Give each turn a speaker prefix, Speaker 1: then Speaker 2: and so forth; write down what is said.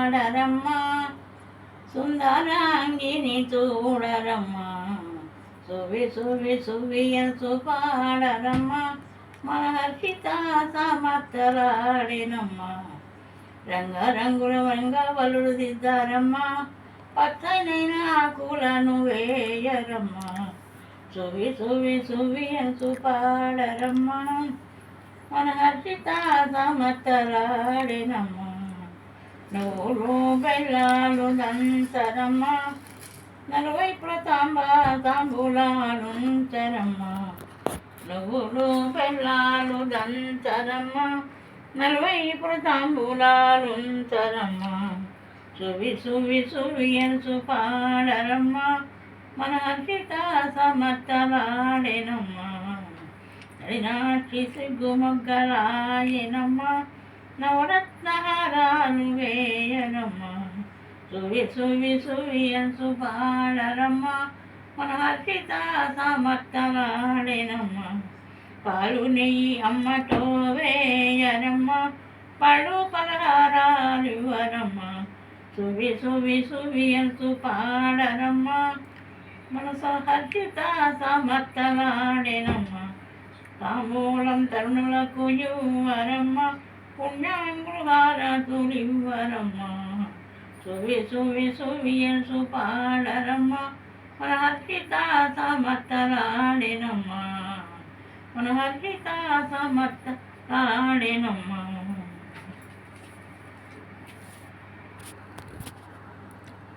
Speaker 1: పాడరమ్మా సుందరాంగిని చూడరమ్మా సువి సువి సువియసు పాడరమ్మా మహర్షిత సమర్థలాడినమ్మా రంగరంగుల రంగవలుడు దిద్దారమ్మా పచ్చనైన ఆకులను వేయరమ్మా సువి సువి సువియసు పాడరమ్మా మహర్షిత సమర్థలాడినమ్మా నువ్వులు బెల్లాలు దంతరమ్మా నలువైపుల తాంబూలాలుంచరమ్మా నువ్వులు బెల్లాలు దంతరమ్మా నలువైపుల తాంబూలాలుంచరమ్మా సువి సువి సువియన్సు పాడరమ్మా మన హర్షిత సమర్థలాడెనమ్మా హరినాక్షి సిగ్గుమొగ్గలాయనమ్మా నవరత్నహారాలు వేయనమ్మా సువి సువి సువియన్సు పాడరమ్మా మన హర్షిత సమర్థలాడెనమ్మా పాలు నెయ్యి అమ్మటో వేయరమ్మా పళ్ళు పలహారాలు ఇవ్వరమ్మా సువి సువి సువియన్సు పాడరమ్మా మన హర్షిత సమర్థలాడెనమ్మా తాంబూలం తరుణులకు ఇవ్వరమ్మా పుణ్యాంగుహారతులివ్వరమ్మా సువి సువి సువియన్సు పాడరమ్మా మన హర్షిత సమర్థలాడెనమ్మా మన హర్షిత సమర్థలాడెనమ్మా